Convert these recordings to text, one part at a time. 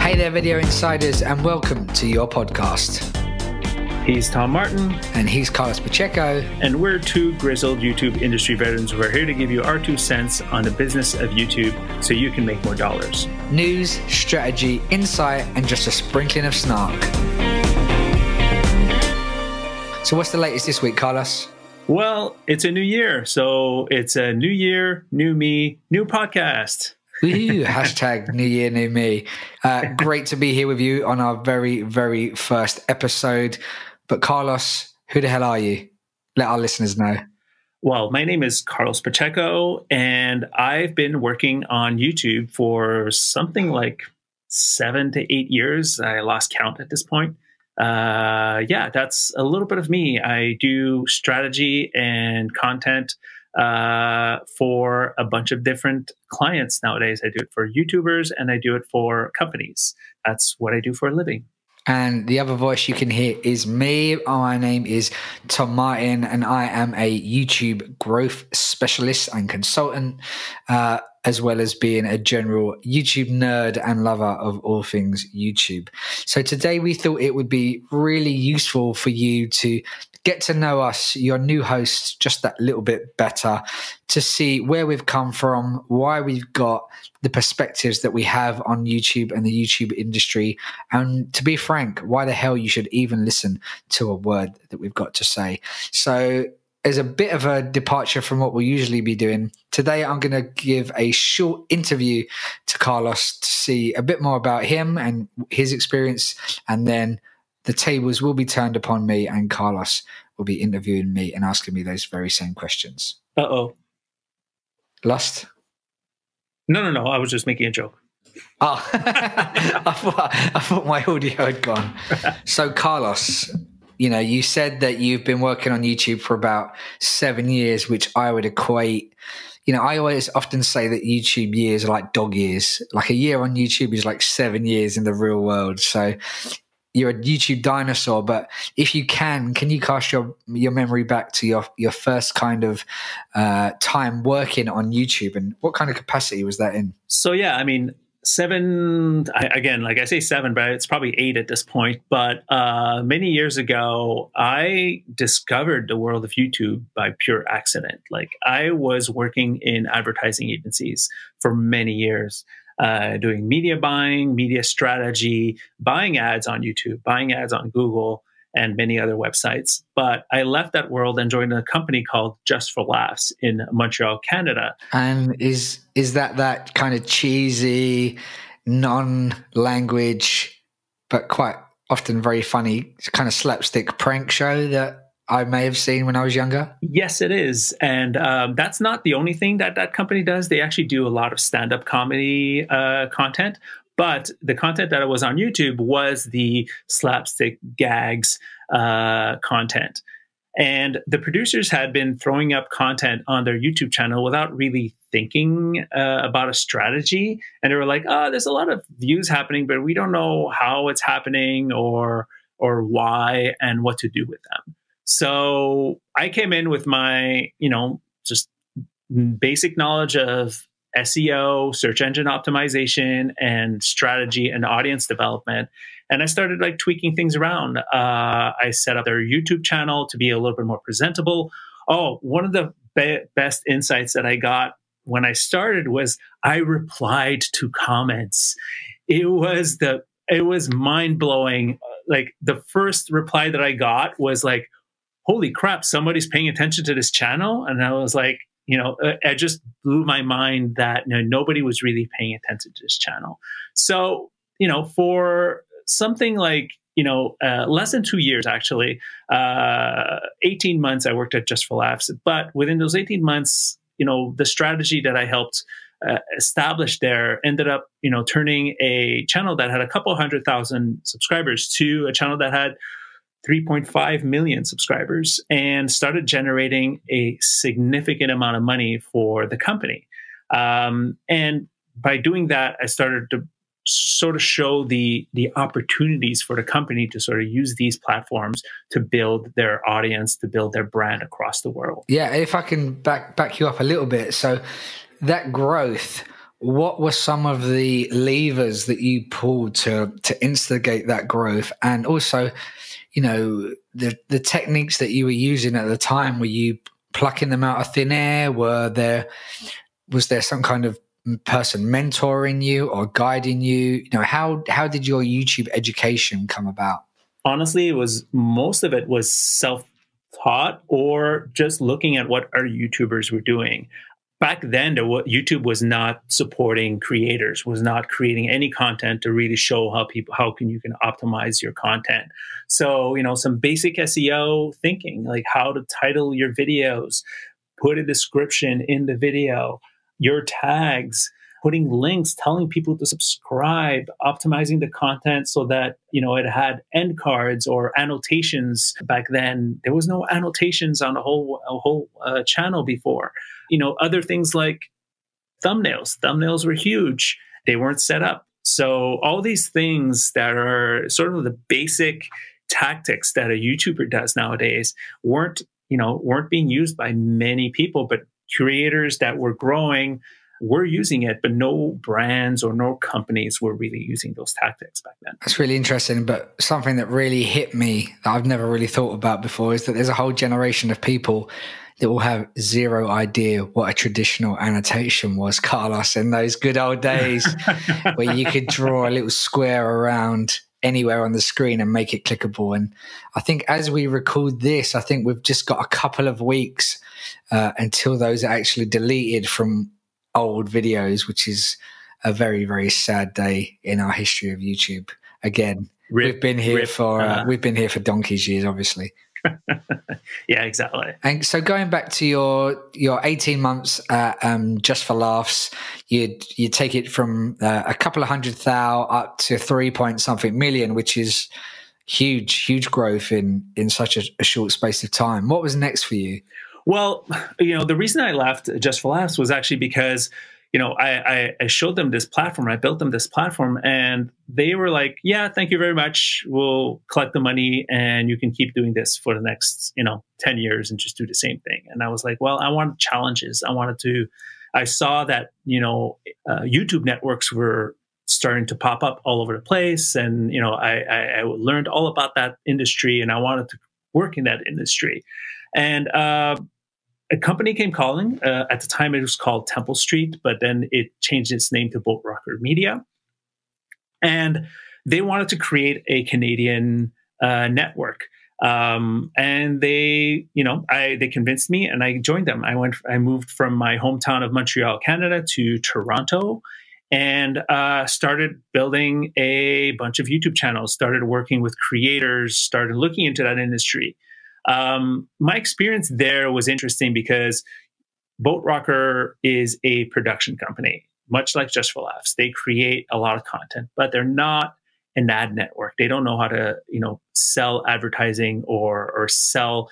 Hey there, Video Insiders, and welcome to your podcast. He's Tom Martin. And he's Carlos Pacheco. And we're two grizzled YouTube industry veterans. We're here to give you our 2 cents on the business of YouTube so you can make more dollars. News, strategy, insight, and just a sprinkling of snark. So what's the latest this week, Carlos? Well, it's a new year. So it's a new year, new me, new podcast. Woo, hashtag New Year, New Me. Great to be here with you on our very, very first episode. But Carlos, who the hell are you? Let our listeners know. Well, my name is Carlos Pacheco, and I've been working on YouTube for something like 7 to 8 years. I lost count at this point. That's a little bit of me. I do strategy and content for a bunch of different clients nowadays. I do it for YouTubers and I do it for companies. That's what I do for a living. And the other voice you can hear is me. My name is Tom Martin, and I am a YouTube growth specialist and consultant, as well as being a general YouTube nerd and lover of all things YouTube. So today we thought it would be really useful for you to get to know us, your new hosts, just that little bit better, to see where we've come from, why we've got the perspectives that we have on YouTube and the YouTube industry, and to be frank, why the hell you should even listen to a word that we've got to say. So as a bit of a departure from what we'll usually be doing, today I'm going to give a short interview to Carlos to see a bit more about him and his experience, and then the tables will be turned upon me and Carlos will be interviewing me and asking me those very same questions. Uh-oh. Lost? No. I was just making a joke. Oh, I thought my audio had gone. So Carlos, you said that you've been working on YouTube for about 7 years, which I would equate. I always often say that YouTube years are like dog years. Like a year on YouTube is like 7 years in the real world. So you're a YouTube dinosaur, but if you can you cast your memory back to your first kind of time working on YouTube, and what kind of capacity was that in? So yeah, I mean, 7, again, like I say 7, but it's probably 8 at this point. But many years ago, I discovered the world of YouTube by pure accident. Like I was working in advertising agencies for many years. Doing media buying, media strategy, buying ads on YouTube, buying ads on Google, and many other websites. But I left that world and joined a company called Just for Laughs in Montreal, Canada. And is that kind of cheesy, non-language, but quite often very funny kind of slapstick prank show that I may have seen when I was younger? Yes, it is. And that's not the only thing that company does. They actually do a lot of stand-up comedy content. But the content that was on YouTube was the slapstick gags content. And the producers had been throwing up content on their YouTube channel without really thinking about a strategy. And they were like, there's a lot of views happening, but we don't know how it's happening or why and what to do with them. So I came in with my, just basic knowledge of SEO, search engine optimization, and strategy and audience development. And I started like tweaking things around. I set up their YouTube channel to be a little bit more presentable. Oh, one of the best insights that I got when I started was I replied to comments. It was mind blowing. Like the first reply that I got was like, holy crap, somebody's paying attention to this channel. And I was like, it just blew my mind that nobody was really paying attention to this channel. So, for something like, less than 2 years, actually, 18 months, I worked at Just for Laughs. But within those 18 months, the strategy that I helped establish there ended up, turning a channel that had a couple 100,000 subscribers to a channel that had 3.5 million subscribers and started generating a significant amount of money for the company. And by doing that, I started to sort of show the opportunities for the company to sort of use these platforms to build their audience, to build their brand across the world. Yeah, if I can back you up a little bit. So that growth what were some of the levers that you pulled to instigate that growth? And also, you know, the techniques that you were using at the time, were you plucking them out of thin air? Was there some kind of person mentoring you or guiding you? You know, how did your YouTube education come about? Honestly, most of it was self-taught or just looking at what our YouTubers were doing. Back then, YouTube was not supporting creators, was not creating any content to really show how you can optimize your content. So, you know, some basic SEO thinking, like how to title your videos, put a description in the video, your tags, putting links, telling people to subscribe, optimizing the content so that, you know, it had end cards or annotations. Back then, there was no annotations on a whole channel before. You know, other things like thumbnails. Thumbnails were huge. They weren't set up. So all these things that are sort of the basic tactics that a YouTuber does nowadays weren't being used by many people, but creators that were growing were using it, but no brands or no companies were really using those tactics back then. That's really interesting. But something that really hit me that I've never really thought about before is that there's a whole generation of people that will have zero idea what a traditional annotation was, Carlos, in those good old days where you could draw a little square around anywhere on the screen and make it clickable. And I think as we record this, I think we've just got a couple of weeks until those are actually deleted from old videos, which is a very, very sad day in our history of YouTube. Again, we've been here for donkey's years, obviously. Yeah, exactly. And so going back to your 18 months Just for Laughs, you take it from a couple of 100,000 up to 3-point-something million, which is huge growth in such a short space of time. What was next for you? Well, you know, the reason I left Just for Laughs was actually because, you know, I showed them this platform. I built them this platform and they were like, yeah, thank you very much. We'll collect the money and you can keep doing this for the next, 10 years and just do the same thing. And I was like, well, I wanted challenges. I saw that, YouTube networks were starting to pop up all over the place. And, I learned all about that industry and I wanted to work in that industry. And a company came calling. At the time, it was called Temple Street, but then it changed its name to Boat Rocker Media. And they wanted to create a Canadian network. And they convinced me, and I joined them. I moved from my hometown of Montreal, Canada, to Toronto, and started building a bunch of YouTube channels. Started working with creators. Started looking into that industry. My experience there was interesting because Boat Rocker is a production company, much like Just for Laughs. They create a lot of content, but they're not an ad network. They don't know how to, sell advertising or sell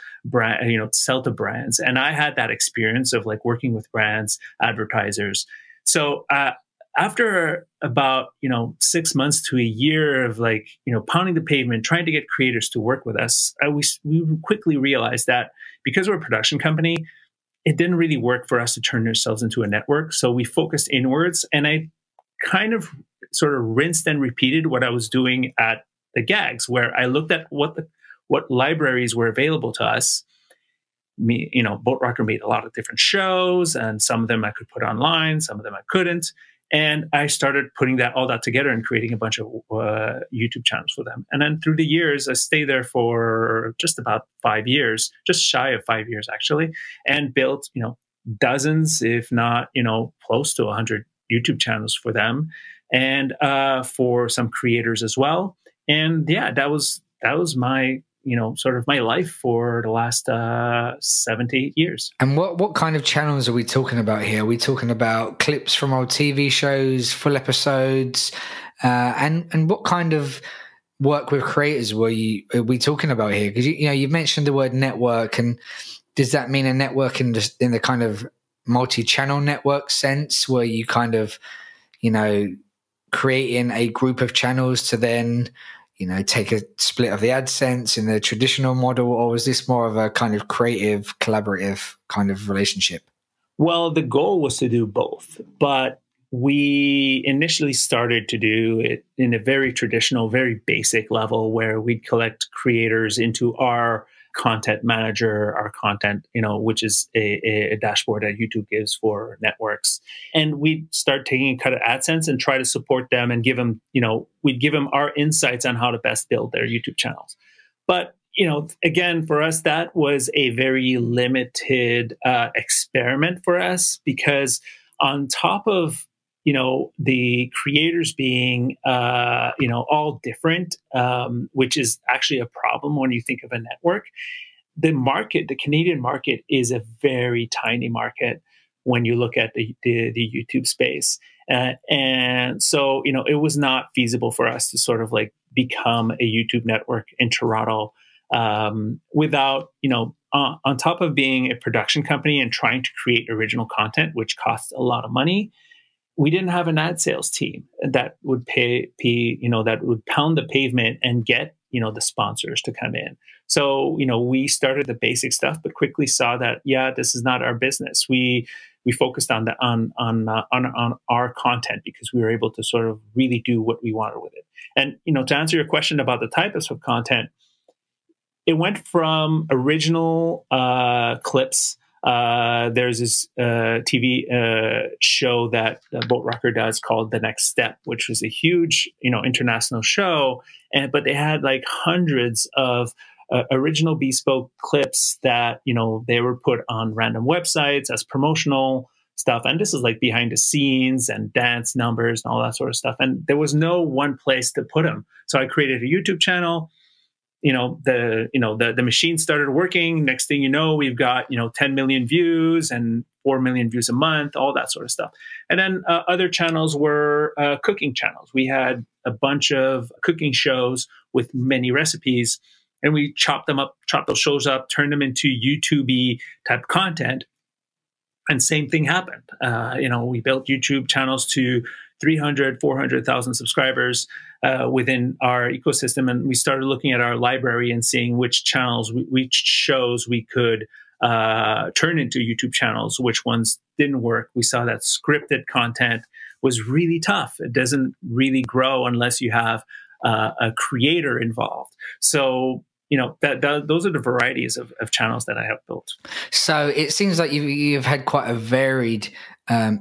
sell to brands. And I had that experience of like working with brands, advertisers. So, after about, 6 months to a year of like, pounding the pavement, trying to get creators to work with us, we quickly realized that because we're a production company, it didn't really work for us to turn ourselves into a network. So we focused inwards, and I kind of sort of rinsed and repeated what I was doing at the Gags, where I looked at what libraries were available to us. Boat Rocker made a lot of different shows, and some of them I could put online, some of them I couldn't. And I started putting all that together and creating a bunch of YouTube channels for them. And then through the years, I stayed there for just about 5 years, just shy of 5 years actually, and built, dozens, if not, close to 100 YouTube channels for them, and for some creators as well. And yeah, that was my sort of my life for the last 7 to 8 years. And what kind of channels are we talking about here? Are we talking about clips from old TV shows, full episodes? And what kind of work with creators are we talking about here? Because you mentioned the word network, and does that mean a network in the kind of multi-channel network sense, where you kind of, creating a group of channels to then take a split of the AdSense in the traditional model, or was this more of a kind of creative, collaborative kind of relationship? Well, the goal was to do both, but we initially started to do it in a very traditional, very basic level where we'd collect creators into our content manager, our content, which is a dashboard that YouTube gives for networks. And we'd start taking a cut of AdSense and try to support them and give them, we'd give them our insights on how to best build their YouTube channels. But again, for us, that was a very limited experiment for us, because on top of the creators being, all different, which is actually a problem when you think of a network. The Canadian market is a very tiny market when you look at the YouTube space. And so, it was not feasible for us to sort of like become a YouTube network in Toronto without, on top of being a production company and trying to create original content, which costs a lot of money. We didn't have an ad sales team that would that would pound the pavement and get, the sponsors to come in. So, we started the basic stuff, but quickly saw that, this is not our business. We focused on our content because we were able to sort of really do what we wanted with it. And, to answer your question about the types of content, it went from original clips. There's this TV show that Boat Rocker does called The Next Step, which was a huge, international show. But they had like hundreds of original bespoke clips that, they were put on random websites as promotional stuff. And this is like behind the scenes and dance numbers and all that sort of stuff. And there was no one place to put them. So I created a YouTube channel. The machine started working. Next thing you know, we've got 10 million views and 4 million views a month, all that sort of stuff. And then other channels were cooking channels. We had a bunch of cooking shows with many recipes, and we chopped those shows up, turned them into YouTube-y type content. And same thing happened. We built YouTube channels to 300, 400,000 subscribers within our ecosystem. And we started looking at our library and seeing which channels, which shows we could turn into YouTube channels, which ones didn't work. We saw that scripted content was really tough. It doesn't really grow unless you have a creator involved. So, those are the varieties of channels that I have built. So it seems like you've had quite a varied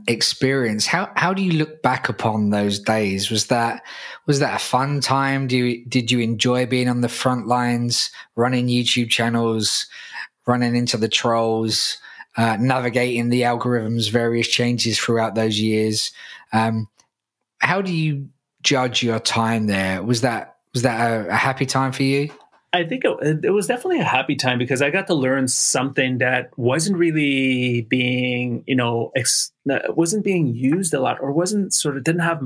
experience. How do you look back upon those days? Was that a fun time? Did you enjoy being on the front lines, running YouTube channels, running into the trolls, navigating the algorithms, various changes throughout those years? How do you judge your time there? Was that a happy time for you? I think it was definitely a happy time because I got to learn something that wasn't really being, wasn't being used a lot, or didn't have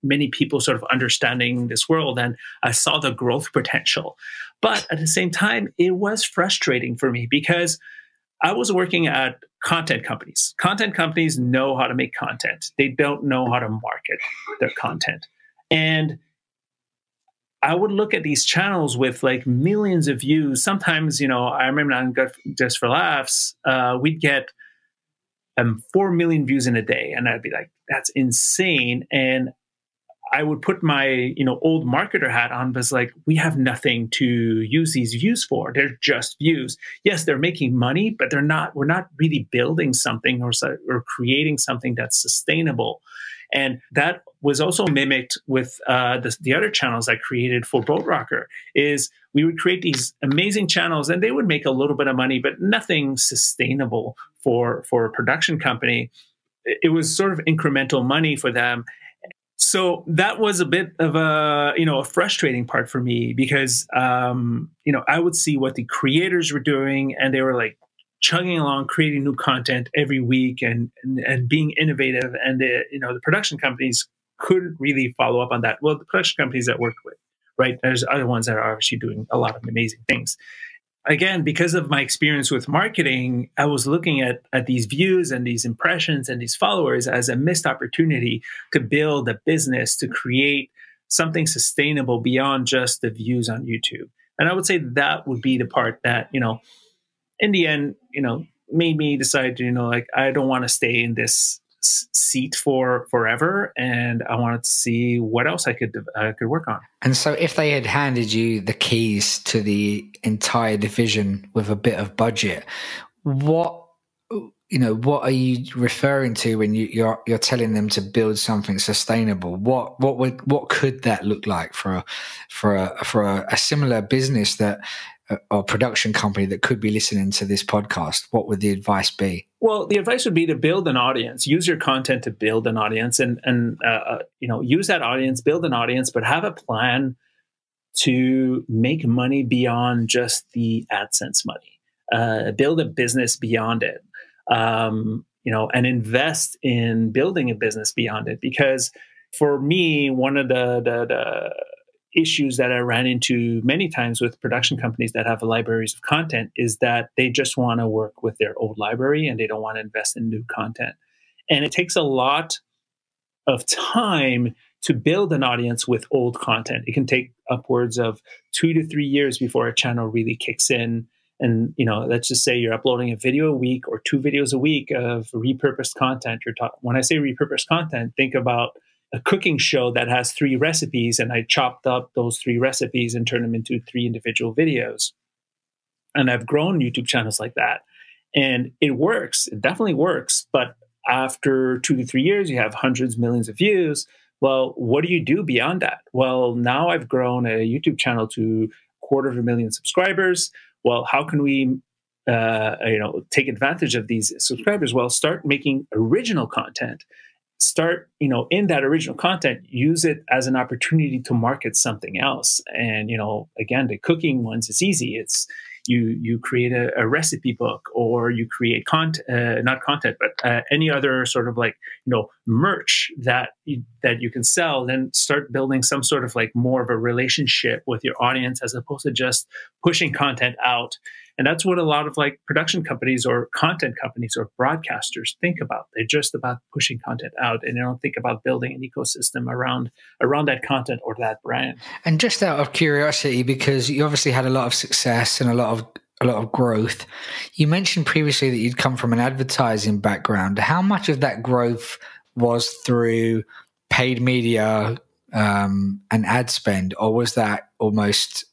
many people sort of understanding this world. And I saw the growth potential. But at the same time, it was frustrating for me because I was working at content companies. Content companies know how to make content. They don't know how to market their content. And I would look at these channels with like millions of views. Sometimes, I remember on Just for Laughs, we'd get 4 million views in a day. And I'd be like, that's insane. And I would put my, old marketer hat on, but it's like, we have nothing to use these views for. They're just views. Yes, they're making money, but we're not really building something or creating something that's sustainable. And that was also mimicked with the other channels I created for Boat Rocker. Is we would create these amazing channels, and they would make a little bit of money, but nothing sustainable for a production company. It was sort of incremental money for them. So that was a bit of a frustrating part for me because I would see what the creators were doing, and they were like chugging along, creating new content every week and being innovative. And the production companies couldn't really follow up on that. Well, the production companies that worked with, right? There's other ones that are obviously doing a lot of amazing things. Again, because of my experience with marketing, I was looking at these views and these impressions and these followers as a missed opportunity to build a business, to create something sustainable beyond just the views on YouTube. And I would say that would be the part that, in the end, made me decide to, I don't want to stay in this seat for forever, and I wanted to see what else I could work on. And so, if they had handed you the keys to the entire division with a bit of budget, what are you referring to when you're telling them to build something sustainable? What could that look like for a similar business that or production company that could be listening to this podcast? What would the advice be? Well, the advice would be to build an audience. Use your content to build an audience, and use that audience, build an audience, but have a plan to make money beyond just the AdSense money. Build a business beyond it, and invest in building a business beyond it. Because for me, one of the issues that I ran into many times with production companies that have libraries of content is that they just want to work with their old library and they don't want to invest in new content. And it takes a lot of time to build an audience with old content. It can take upwards of 2 to 3 years before a channel really kicks in. And, let's just say you're uploading a video a week or 2 videos a week of repurposed content. When I say repurposed content, think about a cooking show that has 3 recipes, and I chopped up those 3 recipes and turned them into 3 individual videos. And I've grown YouTube channels like that. And it works. It definitely works. But after 2 to 3 years, you have hundreds, millions of views. Well, what do you do beyond that? Well, now I've grown a YouTube channel to 250,000 subscribers. Well, how can we take advantage of these subscribers? Well, start making original content. Start, in that original content, use it as an opportunity to market something else. And, again, the cooking ones, it's easy. It's you create a recipe book, or you create not content, but any other sort of merch that you can sell. Then start building some sort of more of a relationship with your audience, as opposed to just pushing content out. And that's what a lot of production companies or content companies or broadcasters think about. They're just about pushing content out, and they don't think about building an ecosystem around that content or that brand. And just out of curiosity, because you obviously had a lot of success and a lot of growth, you mentioned previously that you'd come from an advertising background. How much of that growth was through paid media and ad spend, or was that almost,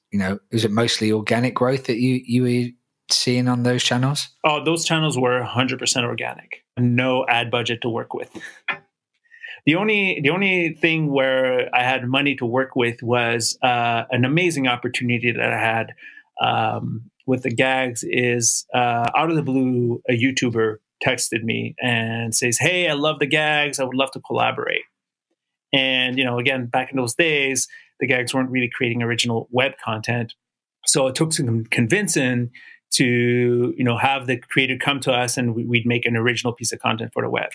is it mostly organic growth that you were seeing on those channels? Oh, those channels were 100% organic. No ad budget to work with. The only thing where I had money to work with was an amazing opportunity that I had with the gags. Is out of the blue, a YouTuber texted me and says, "Hey, I love the gags. I would love to collaborate." And, again, back in those days, the gags weren't really creating original web content. So it took some convincing to, have the creator come to us, and we'd make an original piece of content for the web.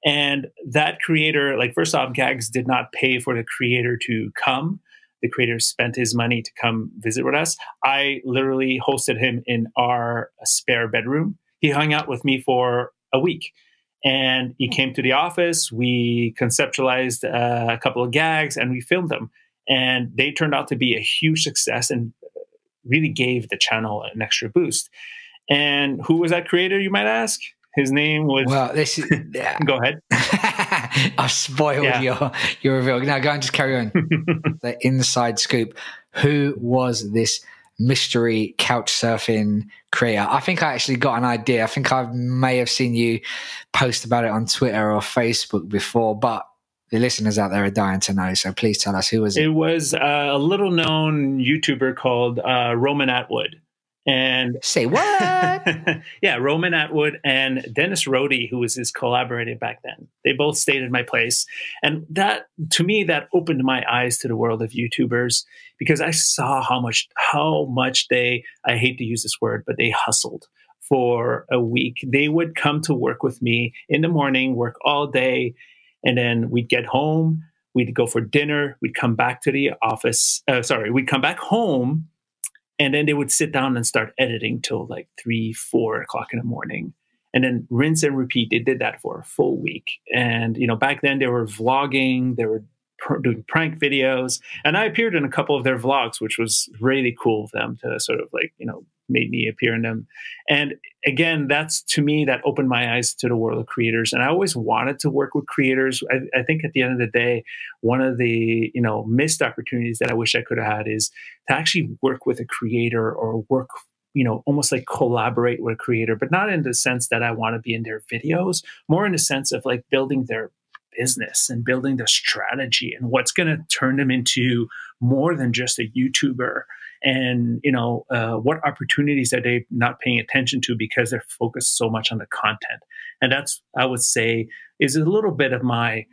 And that creator, first off, gags did not pay for the creator to come. The creator spent his money to come visit with us. I literally hosted him in our spare bedroom. He hung out with me for a week. And he came to the office. We conceptualized a couple of gags, and we filmed them. And they turned out to be a huge success and really gave the channel an extra boost. And who was that creator, you might ask? His name was... Well, this is... Yeah. Go ahead. I've spoiled your reveal. Now go and just carry on. The inside scoop. Who was this mystery couch surfing creator? I think I actually got an idea. I think I may have seen you post about it on Twitter or Facebook before, but the listeners out there are dying to know. So please tell us, who was it? It was a little known YouTuber called Roman Atwood. And say what? Yeah, Roman Atwood and Dennis Rohde, who was his collaborator back then. They both stayed at my place. And that, to me, that opened my eyes to the world of YouTubers, because I saw how much they, I hate to use this word, but they hustled for a week. They would come to work with me in the morning, work all day, and then we'd get home, we'd go for dinner, we'd come back to the office, we'd come back home, and then they would sit down and start editing till 3, 4 o'clock in the morning, and then rinse and repeat. They did that for a full week. And, back then they were vlogging, they were doing prank videos, and I appeared in a couple of their vlogs, which was really cool of them to sort of made me appear in them. And again, that's to me, that opened my eyes to the world of creators. And I always wanted to work with creators. I think at the end of the day, one of the, missed opportunities that I wish I could have had is to actually work with a creator, or work, almost like collaborate with a creator, but not in the sense that I want to be in their videos, more in the sense of like building their business and building the strategy and what's going to turn them into more than just a YouTuber. And, what opportunities are they not paying attention to because they're focused so much on the content? And that's, I would say, is a little bit of my,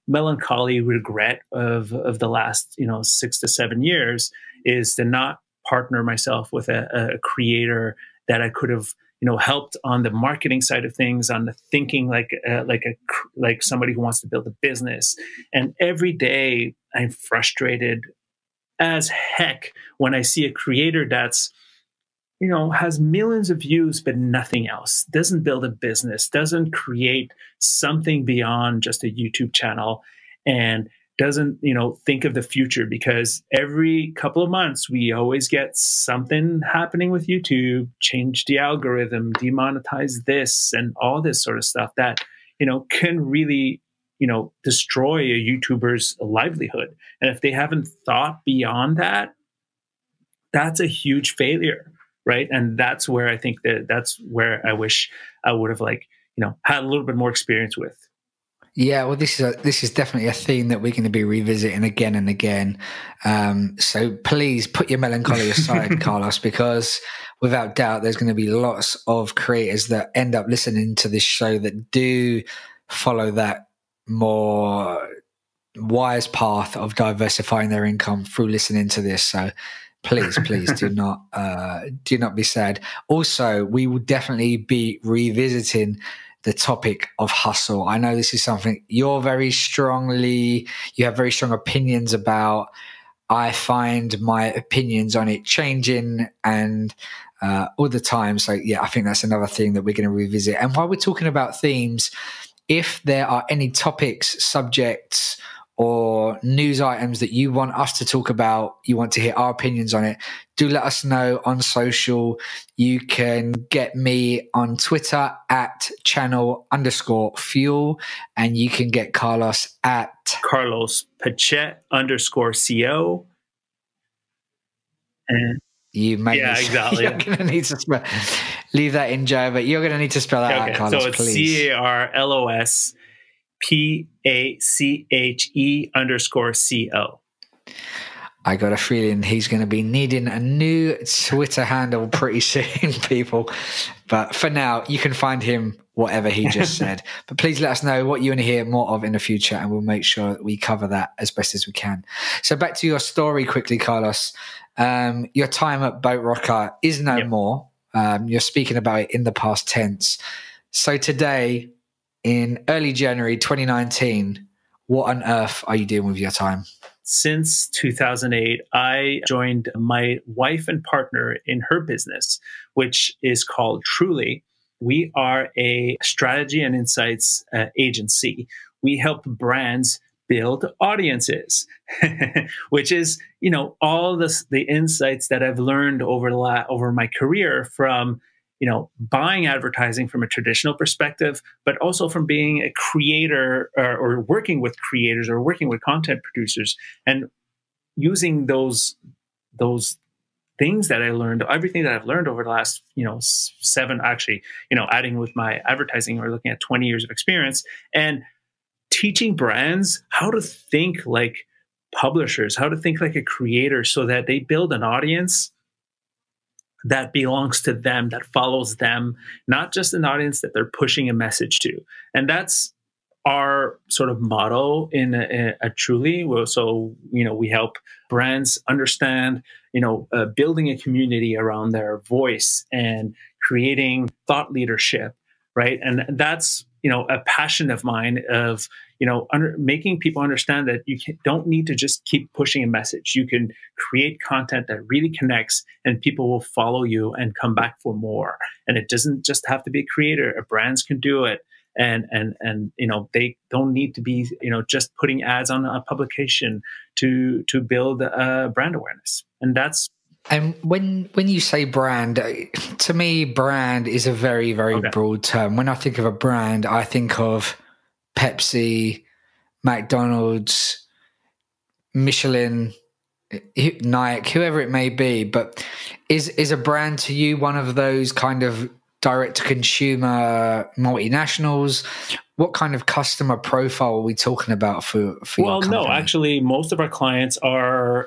melancholy regret of the last, 6 to 7 years, is to not partner myself with a creator that I could have, helped on the marketing side of things, on the thinking, like somebody who wants to build a business. And every day I'm frustrated as heck when I see a creator that's, has millions of views, but nothing else, doesn't build a business, doesn't create something beyond just a YouTube channel, and doesn't, think of the future. Because every couple of months, we always get something happening with YouTube, change the algorithm, demonetize this, and all this sort of stuff that, can really, destroy a YouTuber's livelihood. And if they haven't thought beyond that, that's a huge failure. Right. And that's where I think that's where I wish I would have had a little bit more experience with. Yeah, well, this is definitely a theme that we're going to be revisiting again and again. So please put your melancholy aside, Carlos, because without doubt, there's going to be lots of creators that end up listening to this show that do follow that more wise path of diversifying their income through listening to this. So please do not be sad. Also, we will definitely be revisiting the topic of hustle. I know this is something you have very strong opinions about. I find my opinions on it changing and all the time. So yeah, I think that's another thing that we're going to revisit. And while we're talking about themes, if there are any topics, subjects, or news items that you want us to talk about, you want to hear our opinions on it, do let us know on social. You can get me on Twitter at channel_fuel, and you can get Carlos at Carlos Pachet_CO. And exactly. You're going to need to leave that in, Joe, but you're going to need to spell that out, Carlos, so it's please. CarlosPache_CO. I got a feeling he's going to be needing a new Twitter handle pretty soon, people. But for now, you can find him whatever he just said. But please let us know what you want to hear more of in the future, and we'll make sure that we cover that as best as we can. So back to your story quickly, Carlos. Your time at Boat Rocker is no more. You're speaking about it in the past tense. So today, in early January 2019, what on earth are you doing with your time? Since 2008, I joined my wife and partner in her business, which is called Truly. We are a strategy and insights agency. We help brands build audiences, which is, all the insights that I've learned over my career from, buying advertising from a traditional perspective, but also from being a creator or working with creators or working with content producers, and using those things that I learned, everything that I've learned over the last, 7, actually, adding with my advertising, we're looking at 20 years of experience, and teaching brands how to think like publishers, how to think like a creator, so that they build an audience that belongs to them, that follows them, not just an audience that they're pushing a message to. And that's our sort of motto in a Truly. So, we help brands understand, building a community around their voice and creating thought leadership, right? And that's, a passion of mine of, making people understand that you don't need to just keep pushing a message. You can create content that really connects, and people will follow you and come back for more. And it doesn't just have to be a creator. Brands can do it. And they don't need to be, just putting ads on a publication to build brand awareness. And that's And when you say brand, to me, brand is a very, very broad term. When I think of a brand, I think of Pepsi, McDonald's, Michelin, Nike, whoever it may be. But is a brand to you one of those kind of direct-to-consumer multinationals? What kind of customer profile are we talking about for your company? No, actually, most of our clients are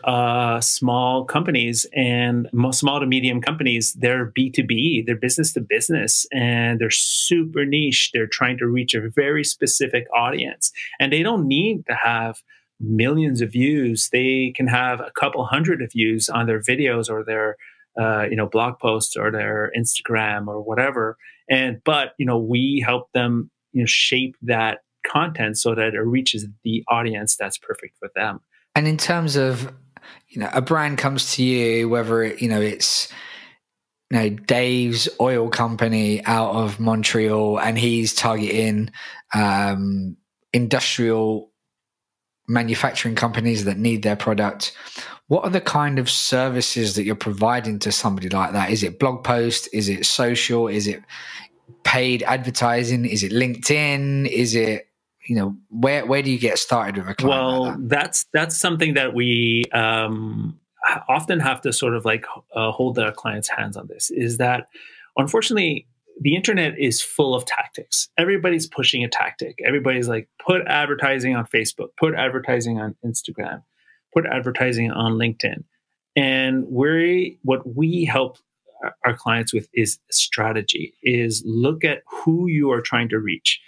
small companies and small to medium companies. They're B2B, they're business to business, and they're super niche. They're trying to reach a very specific audience, and they don't need to have millions of views. They can have a couple hundred of views on their videos or their blog posts or their Instagram or whatever. But we help them shape that content so that it reaches the audience that's perfect for them. And in terms of, a brand comes to you, whether it's Dave's oil company out of Montreal, and he's targeting industrial manufacturing companies that need their product. What are the kind of services that you're providing to somebody like that? Is it blog post? Is it social? Is it paid advertising? Is it LinkedIn? Is it, where do you get started with a client? Well, like that? that's something that we often have to sort of hold our clients' hands on. This is that, unfortunately, the internet is full of tactics. Everybody's pushing a tactic. Everybody's like, put advertising on Facebook, put advertising on Instagram, put advertising on LinkedIn. And what we help our clients with is strategy, is look at who you are trying to reach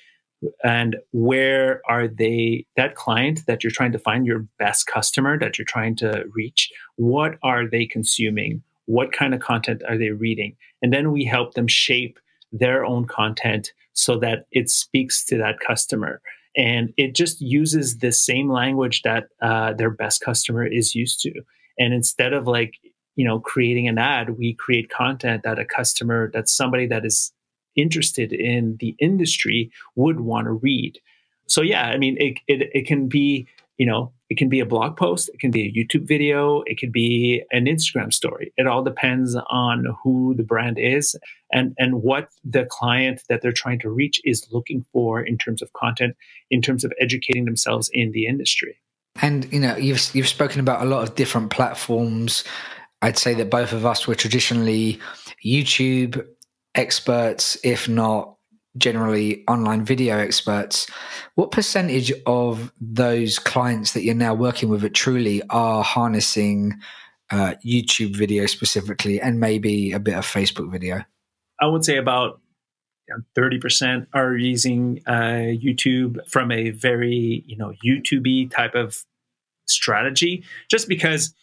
and where are they, that client that you're trying to find, your best customer that you're trying to reach, what are they consuming? What kind of content are they reading? And then we help them shape their own content so that it speaks to that customer. And it just uses the same language that their best customer is used to. And instead of creating an ad, we create content that a customer, that somebody that is interested in the industry would want to read. So yeah, I mean, it can be, it can be a blog post, it can be a YouTube video, it could be an Instagram story. It all depends on who the brand is and what the client that they're trying to reach is looking for in terms of content, in terms of educating themselves in the industry. And you've spoken about a lot of different platforms. I'd say that both of us were traditionally YouTube experts, if not generally online video experts. What percentage of those clients that you're now working with at Truly are harnessing YouTube video specifically, and maybe a bit of Facebook video? I would say about 30% are using YouTube from a very YouTube-y type of strategy, just because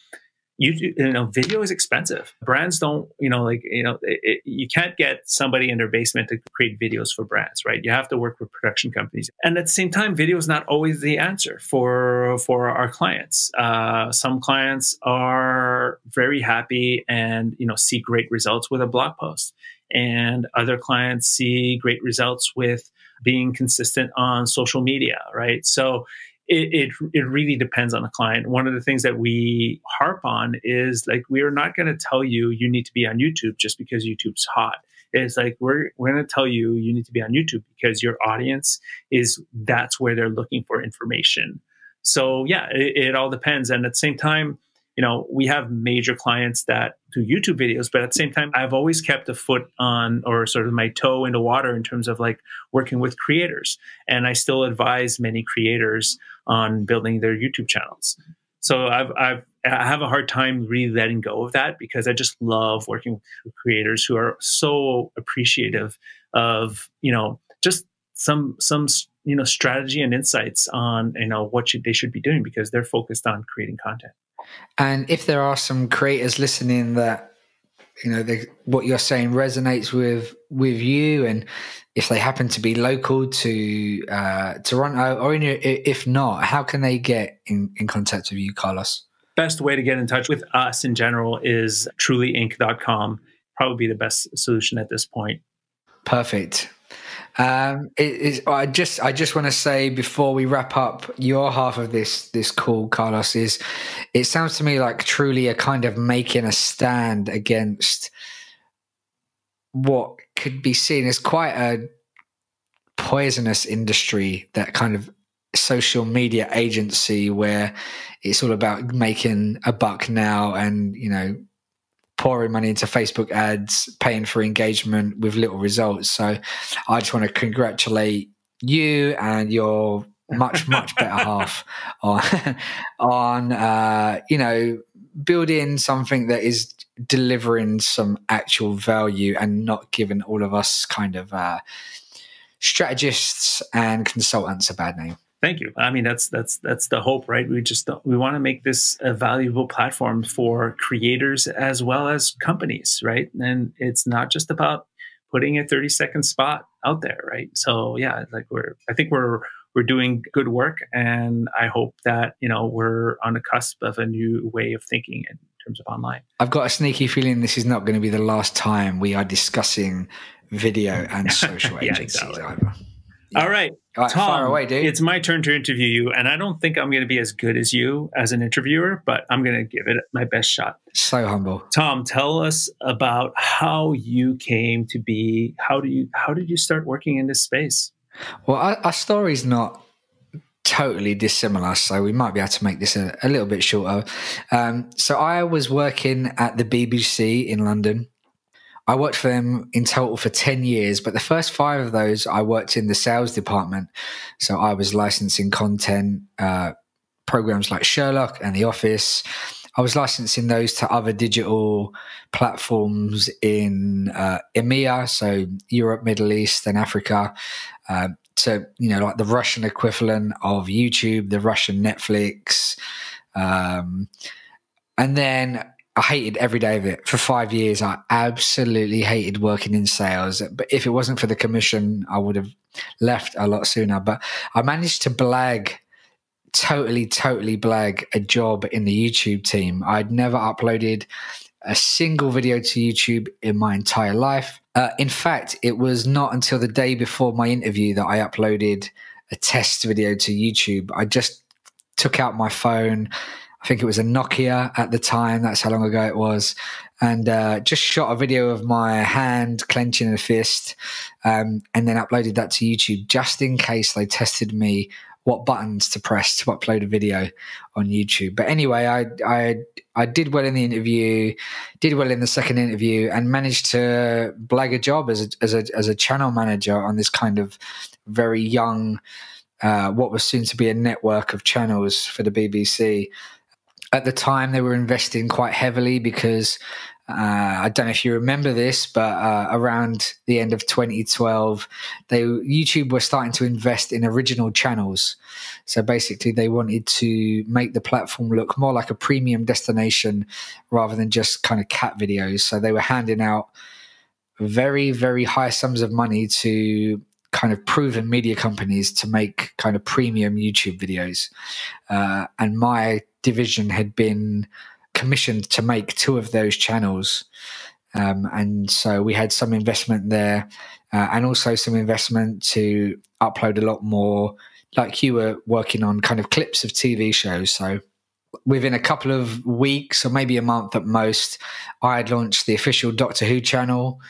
YouTube, video is expensive. Brands don't, you can't get somebody in their basement to create videos for brands, right? You have to work with production companies. And at the same time, video is not always the answer for our clients. Some clients are very happy and, see great results with a blog post. And other clients see great results with being consistent on social media, right? So it really depends on the client. One of the things that we harp on is we are not going to tell you need to be on YouTube just because YouTube's hot. It's we're going to tell you need to be on YouTube because your audience that's where they're looking for information. So yeah, it all depends. And at the same time, we have major clients that do YouTube videos, but at the same time, I've always kept a foot on, or sort of my toe in the water in terms of working with creators. And I still advise many creators on building their YouTube channels. So I have a hard time really letting go of that, because I just love working with creators who are so appreciative of, just some strategy and insights on, what they should be doing, because they're focused on creating content. And if there are some creators listening that, what you're saying resonates with you, and if they happen to be local to Toronto, or if not, how can they get in contact with you, Carlos? Best way to get in touch with us in general is trulyinc.com. Probably the best solution at this point. Perfect. I just want to say before we wrap up your half of this call, Carlos, is it sounds to me like truly a kind of making a stand against what could be seen as quite a poisonous industry, that kind of social media agency where it's all about making a buck now and, you know, pouring money into Facebook ads, paying for engagement with little results. So I just want to congratulate you and your much better half on you know, building something that is delivering some actual value and not giving all of us kind of strategists and consultants a bad name. Thank you. I mean, that's the hope, right? We want to make this a valuable platform for creators as well as companies, right? And it's not just about putting a 30-second spot out there, right? So yeah, like I think we're doing good work, and I hope that, you know, we're on the cusp of a new way of thinking in terms of online. I've got a sneaky feeling this is not going to be the last time we are discussing video and social agencies either. Yeah. All right, Tom, fire away, dude. It's my turn to interview you, and I don't think I'm going to be as good as you as an interviewer, but I'm going to give it my best shot. So humble. Tom, tell us about how you came to be. How did you start working in this space? Well, our story's not totally dissimilar, so we might be able to make this a little bit shorter. So I was working at the BBC in London. I worked for them in total for 10 years, but the first 5 of those I worked in the sales department. So I was licensing content, programs like Sherlock and The Office. I was licensing those to other digital platforms in EMEA, so Europe, Middle East, and Africa. So, you know, like the Russian equivalent of YouTube, the Russian Netflix. And then I hated every day of it. For 5 years, I absolutely hated working in sales. But if it wasn't for the commission, I would have left a lot sooner. But I managed to totally blag a job in the YouTube team. I'd never uploaded a single video to YouTube in my entire life. In fact, it was not until the day before my interview that I uploaded a test video to YouTube. I just took out my phone. I think it was a Nokia at the time. That's how long ago it was. And just shot a video of my hand clenching a fist and then uploaded that to YouTube just in case they tested me what buttons to press to upload a video on YouTube. But anyway, I did well in the interview, did well in the second interview, and managed to blag a job as a channel manager on this kind of very young, what was soon to be a network of channels for the BBC. At the time, they were investing quite heavily because I don't know if you remember this, but around the end of 2012, YouTube were starting to invest in original channels. So basically, they wanted to make the platform look more like a premium destination rather than just kind of cat videos. So they were handing out very, very high sums of money to kind of proven media companies to make kind of premium YouTube videos. And my division had been commissioned to make 2 of those channels. And so we had some investment there and also some investment to upload a lot more, like you were working on kind of clips of TV shows. So within a couple of weeks or maybe a month at most, I had launched the official Doctor Who channel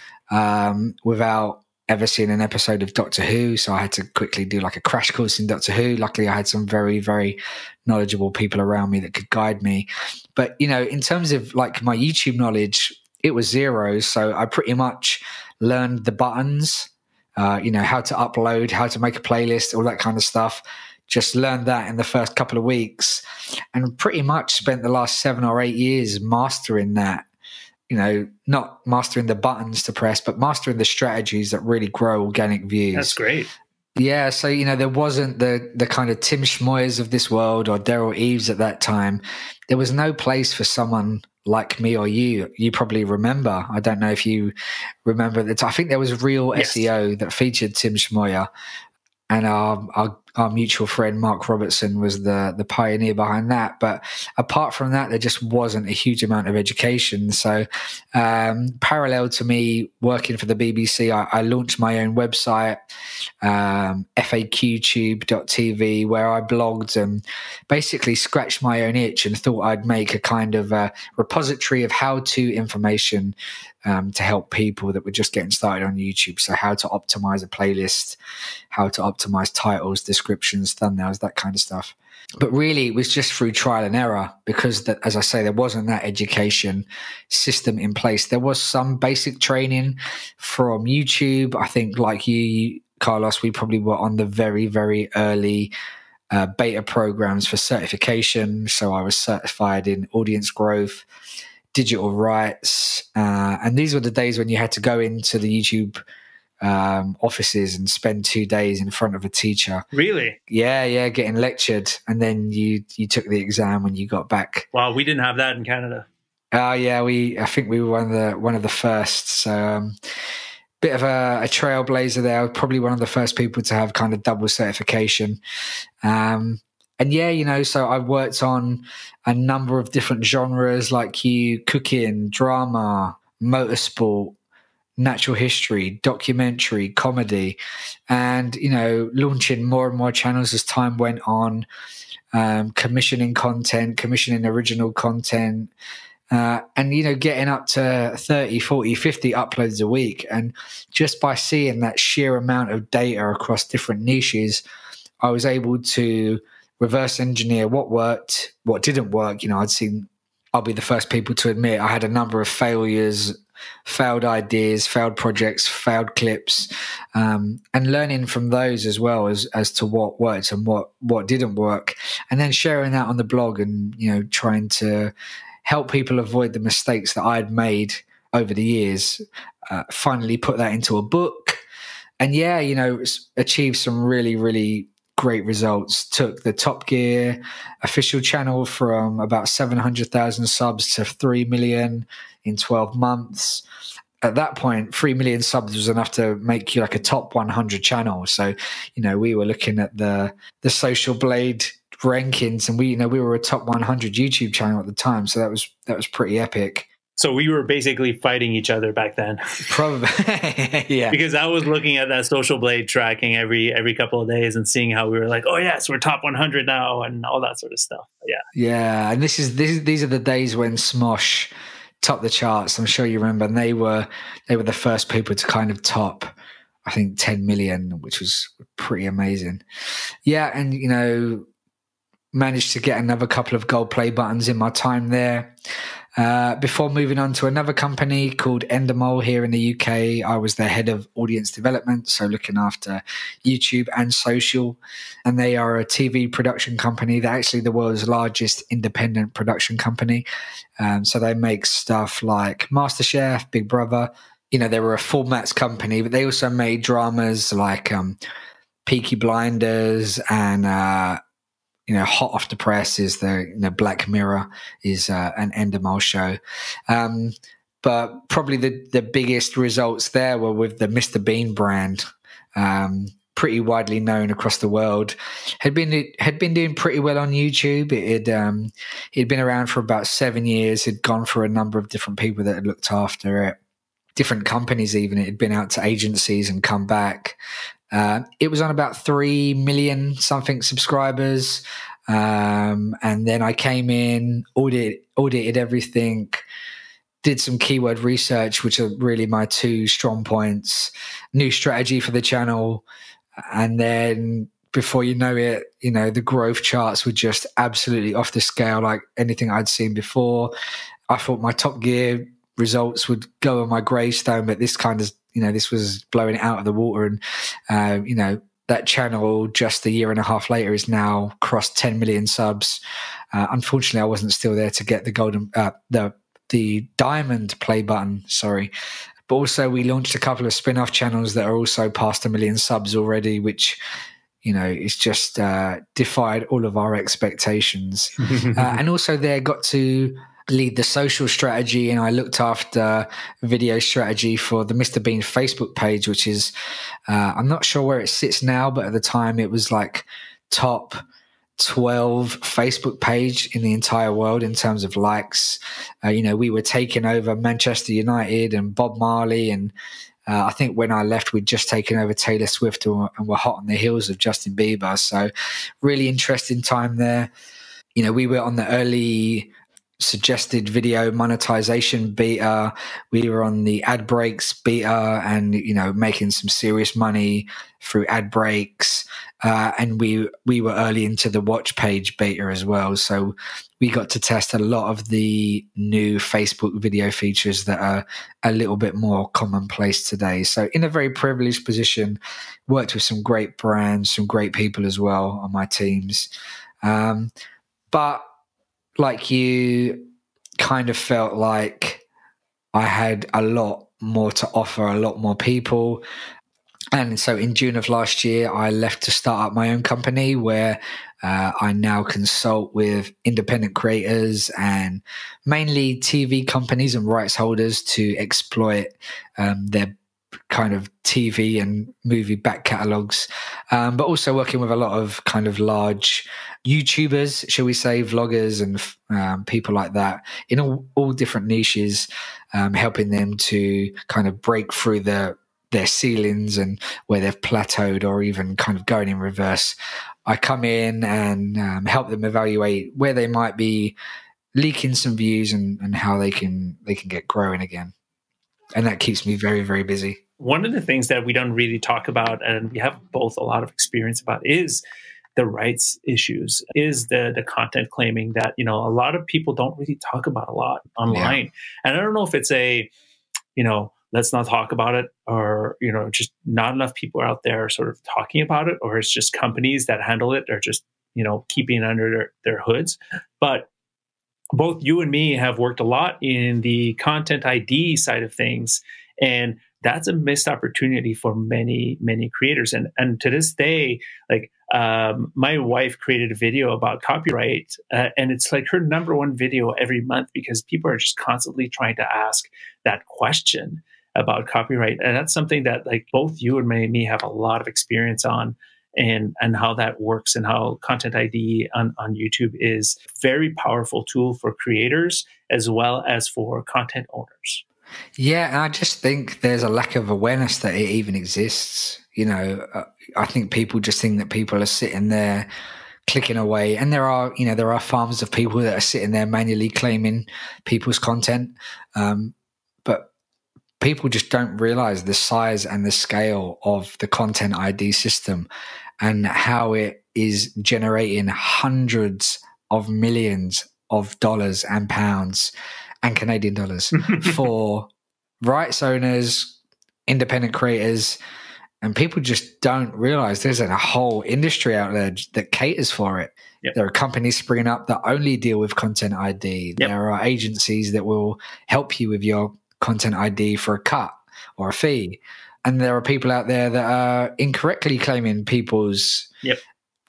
without ever seen an episode of Doctor Who, so I had to quickly do like a crash course in Doctor Who. Luckily, I had some very, very knowledgeable people around me that could guide me. But, you know, in terms of like my YouTube knowledge, it was zero. So I pretty much learned the buttons, you know, how to upload, how to make a playlist, all that kind of stuff. Just learned that in the first couple of weeks and pretty much spent the last 7 or 8 years mastering that. You know, not mastering the buttons to press, but mastering the strategies that really grow organic views. That's great. Yeah. So, you know, there wasn't the kind of Tim Schmoyers of this world or Daryl Eves at that time. There was no place for someone like me or you. You probably remember. I don't know if you remember that. I think there was Real Yes. SEO that featured Tim Schmoyer. And our our mutual friend Mark Robertson was the pioneer behind that. But apart from that, there just wasn't a huge amount of education. So parallel to me working for the BBC, I launched my own website, faqtube.tv, where I blogged and basically scratched my own itch and thought I'd make a kind of a repository of how-to information to help people that were just getting started on YouTube. So how to optimize a playlist, how to optimize titles, descriptions, thumbnails, that kind of stuff. But really, it was just through trial and error because, as I say, there wasn't that education system in place. There was some basic training from YouTube. I think like you, Carlos, we probably were on the very, very early beta programs for certification. So I was certified in audience growth, digital rights, and these were the days when you had to go into the YouTube offices and spend 2 days in front of a teacher. Really? Yeah, getting lectured, and then you took the exam when you got back. Wow, we didn't have that in Canada. Yeah, I think we were one of the first. So bit of a trailblazer there. Probably one of the first people to have kind of double certification. And yeah, so I worked on a number of different genres like cooking, drama, motorsport, natural history, documentary, comedy, and, launching more and more channels as time went on, commissioning original content, and, getting up to 30, 40, 50 uploads a week. And just by seeing that sheer amount of data across different niches, I was able to reverse engineer what worked, what didn't work. I'll be the first people to admit I had a number of failures, failed ideas, failed projects, failed clips, and learning from those as well as to what worked and what didn't work, and then sharing that on the blog and, trying to help people avoid the mistakes that I'd made over the years, finally put that into a book. And yeah, achieved some really, really great results. Took the Top Gear official channel from about 700,000 subs to 3 million in 12 months. At that point, 3 million subs was enough to make you like a top 100 channel. So, we were looking at the Social Blade rankings, and we were a top 100 YouTube channel at the time. So that was pretty epic. So we were basically fighting each other back then. Probably, yeah. Because I was looking at that Social Blade tracking every couple of days and seeing how we were like, oh yes, we're top 100 now and all that sort of stuff. Yeah. Yeah, and these are the days when Smosh topped the charts. I'm sure you remember. And they were the first people to kind of top, I think, 10 million, which was pretty amazing. Yeah, and managed to get another couple of gold play buttons in my time there. Before moving on to another company called Endemol here in the UK, I was their head of audience development, so looking after YouTube and social. And they are a TV production company. They're actually the world's largest independent production company. So they make stuff like MasterChef, Big Brother. They were a formats company, but they also made dramas like Peaky Blinders and Hot Off the Press is the Black Mirror is an Endemol show. But probably the biggest results there were with the Mr. Bean brand, pretty widely known across the world. Had been doing pretty well on YouTube. It'd been around for about 7 years. It'd gone for a number of different people that had looked after it, different companies even. It had been out to agencies and come back. It was on about 3 million something subscribers. And then I came in, audited everything, did some keyword research, which are really my two strong points, new strategy for the channel. And then before you know it, the growth charts were just absolutely off the scale, like anything I'd seen before. I thought my Top Gear results would go on my gravestone, but this kind of, this was blowing it out of the water. And, that channel just a year and a half later is now crossed 10 million subs. Unfortunately, I wasn't still there to get the diamond play button, sorry. But also we launched a couple of spin-off channels that are also past 1 million subs already, which, it's just defied all of our expectations. And also there got to lead the social strategy, and I looked after video strategy for the Mr. Bean Facebook page, which is, I'm not sure where it sits now, but at the time it was like top 12 Facebook page in the entire world in terms of likes. We were taking over Manchester United and Bob Marley, and I think when I left, we'd just taken over Taylor Swift and were hot on the heels of Justin Bieber. So really interesting time there. We were on the early suggested video monetization beta. We were on the ad breaks beta and, making some serious money through ad breaks. And we were early into the watch page beta as well. So we got to test a lot of the new Facebook video features that are a little bit more commonplace today. So in a very privileged position, worked with some great brands, some great people as well on my teams. But like you, kind of felt like I had a lot more to offer, a lot more people. And so in June of last year, I left to start up my own company where I now consult with independent creators and mainly TV companies and rights holders to exploit their kind of TV and movie back catalogs, but also working with a lot of kind of large YouTubers, shall we say, vloggers and people like that in all different niches, helping them to kind of break through their ceilings and where they've plateaued or even kind of going in reverse. I come in and help them evaluate where they might be leaking some views and how they can get growing again. And that keeps me very, very busy. One of the things that we don't really talk about, and we have both a lot of experience about, is the rights issues, is the content claiming that, a lot of people don't really talk about a lot online. Yeah. And I don't know if it's let's not talk about it, or, just not enough people out there sort of talking about it, or it's just companies that handle it are just, keeping it under their hoods. But both you and me have worked a lot in the content ID side of things, and that's a missed opportunity for many, many creators. And to this day, my wife created a video about copyright, and it's like her number one video every month because people are just constantly trying to ask that question about copyright. And that's something that both you and me have a lot of experience on, and how that works, and how Content ID on YouTube is a very powerful tool for creators as well as for content owners. Yeah, and I just think there's a lack of awareness that it even exists. I think people just think that people are sitting there clicking away, and there are farms of people that are sitting there manually claiming people's content, but people just don't realize the size and the scale of the Content ID system and how it is generating hundreds of millions of dollars and pounds and Canadian dollars for rights owners, independent creators, and people just don't realize there's a whole industry out there that caters for it. Yep. There are companies springing up that only deal with Content ID. Yep. There are agencies that will help you with your Content ID for a cut or a fee. And there are people out there that are incorrectly claiming people's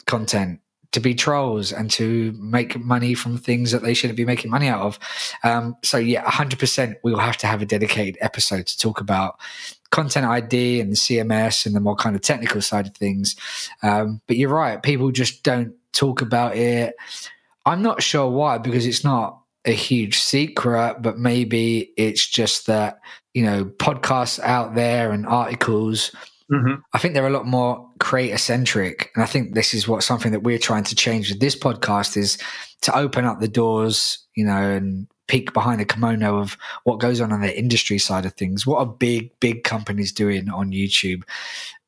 content to be trolls and to make money from things that they shouldn't be making money out of. 100% we'll have to have a dedicated episode to talk about Content ID and the CMS and the more kind of technical side of things. But you're right, people just don't talk about it. I'm not sure why, because it's not a huge secret, but maybe it's just that, podcasts out there and articles, I think they're a lot more creator centric. And I think this is something that we're trying to change with this podcast, is to open up the doors, and peek behind the kimono of what goes on the industry side of things. What are big companies doing on YouTube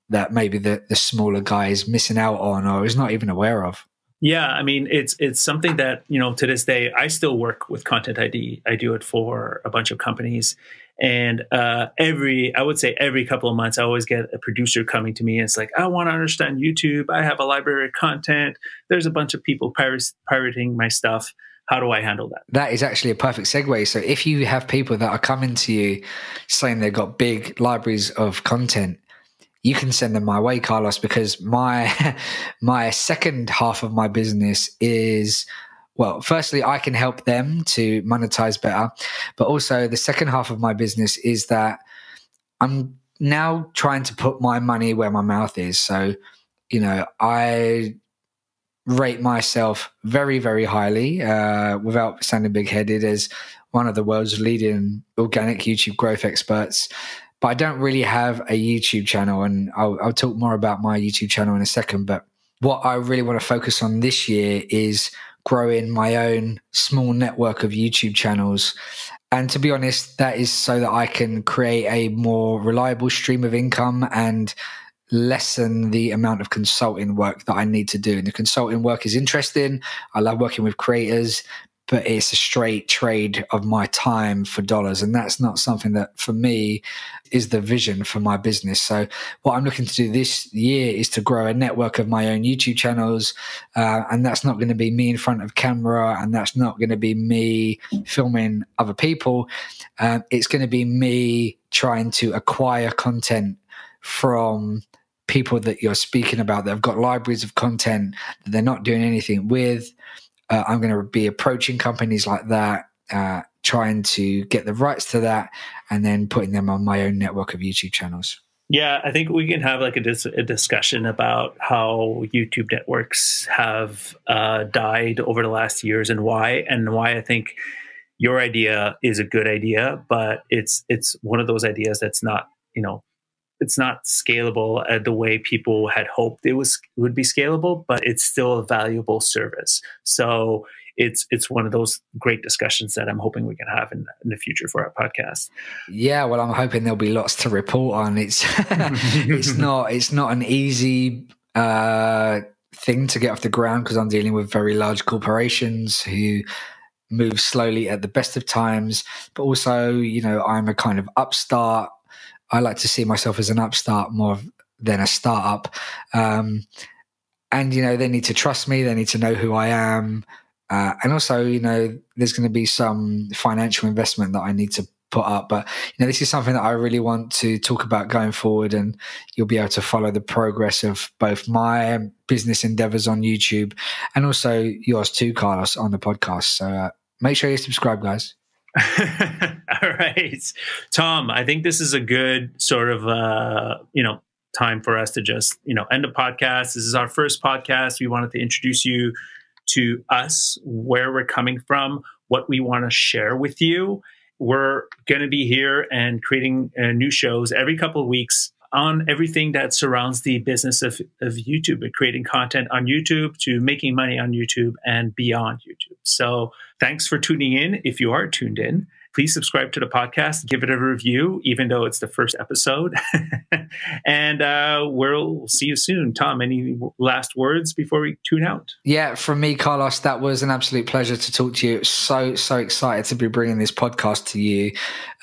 that maybe the smaller guy is missing out on or is not even aware of? Yeah, I mean, it's something that, to this day, I still work with Content ID. I do it for a bunch of companies. And every couple of months, I always get a producer coming to me and it's like, I want to understand YouTube. I have a library of content. There's a bunch of people pirating my stuff. How do I handle that? That is actually a perfect segue. So if you have people that are coming to you saying they've got big libraries of content, you can send them my way, Carlos, because my second half of my business is well, firstly, I can help them to monetize better. But also the second half of my business is that I'm now trying to put my money where my mouth is. So, I rate myself very, very highly, without sounding big-headed, as one of the world's leading organic YouTube growth experts. But I don't really have a YouTube channel, and I'll talk more about my YouTube channel in a second. But what I really want to focus on this year is growing my own small network of YouTube channels. And to be honest, that is so that I can create a more reliable stream of income and lessen the amount of consulting work that I need to do. And the consulting work is interesting. I love working with creators, but it's a straight trade of my time for dollars. And that's not something that, for me, is the vision for my business. So what I'm looking to do this year is to grow a network of my own YouTube channels. And that's not going to be me in front of camera, and that's not going to be me filming other people. It's going to be me trying to acquire content from people that you're speaking about that have got libraries of content that they're not doing anything with. I'm going to be approaching companies like that, trying to get the rights to that, and then putting them on my own network of YouTube channels. Yeah, I think we can have like a discussion about how YouTube networks have died over the last years and why I think your idea is a good idea, but it's one of those ideas that's not, it's not scalable the way people had hoped it would be scalable, but it's still a valuable service. So it's one of those great discussions that I'm hoping we can have in the future for our podcast. Yeah, well, I'm hoping there'll be lots to report on. It's it's not an easy thing to get off the ground, because I'm dealing with very large corporations who move slowly at the best of times. But also, I'm a kind of upstart. I like to see myself as an upstart more than a startup. And, they need to trust me. They need to know who I am. And also, there's going to be some financial investment that I need to put up. But, this is something that I really want to talk about going forward. And you'll be able to follow the progress of both my business endeavors on YouTube and also yours too, Carlos, on the podcast. So make sure you subscribe, guys. All right, Tom, I think this is a good sort of, time for us to just, end the podcast. This is our first podcast. We wanted to introduce you to us, where we're coming from, what we want to share with you. We're going to be here and creating new shows every couple of weeks on everything that surrounds the business of YouTube, and creating content on YouTube to making money on YouTube and beyond YouTube. So thanks for tuning in. If you are tuned in, please subscribe to the podcast, give it a review, even though it's the first episode. And we'll see you soon. Tom, any last words before we tune out? Yeah, from me, Carlos, that was an absolute pleasure to talk to you. So excited to be bringing this podcast to you,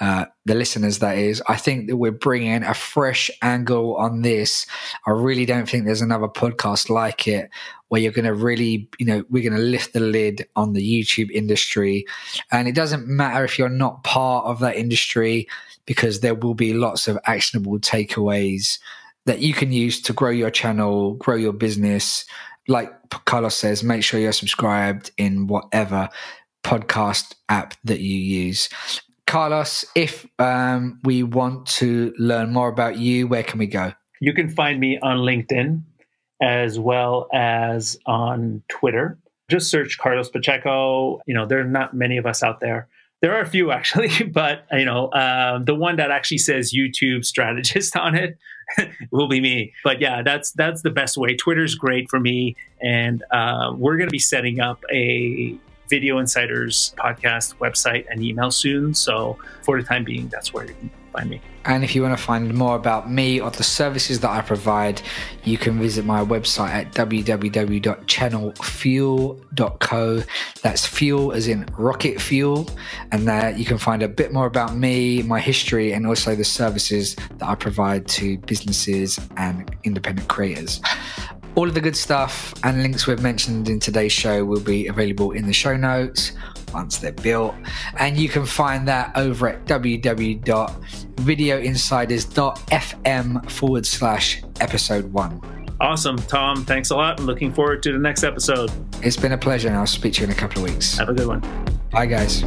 the listeners, that is. I think that we're bringing a fresh angle on this. I really don't think there's another podcast like it, where you're going to really, we're going to lift the lid on the YouTube industry. And it doesn't matter if you're not part of that industry, because there will be lots of actionable takeaways that you can use to grow your channel, grow your business. Like Carlos says, make sure you're subscribed in whatever podcast app that you use. Carlos, if we want to learn more about you, where can we go? You can find me on LinkedIn, as well as on Twitter. Just search Carlos Pacheco. There are not many of us out there. There are a few, actually, but the one that actually says YouTube strategist on it will be me. But yeah, that's the best way. Twitter's great for me, and we're going to be setting up a Video Insiders podcast website and email soon. So for the time being, that's where you can find me. And if you want to find more about me or the services that I provide, you can visit my website at www.channelfuel.co. That's fuel as in rocket fuel. And there you can find a bit more about me, my history, and also the services that I provide to businesses and independent creators. All of the good stuff and links we've mentioned in today's show will be available in the show notes once they're built. And you can find that over at www.videoinsiders.fm/episode 1. Awesome. Tom, thanks a lot. I'm looking forward to the next episode. It's been a pleasure, and I'll speak to you in a couple of weeks. Have a good one. Bye, guys.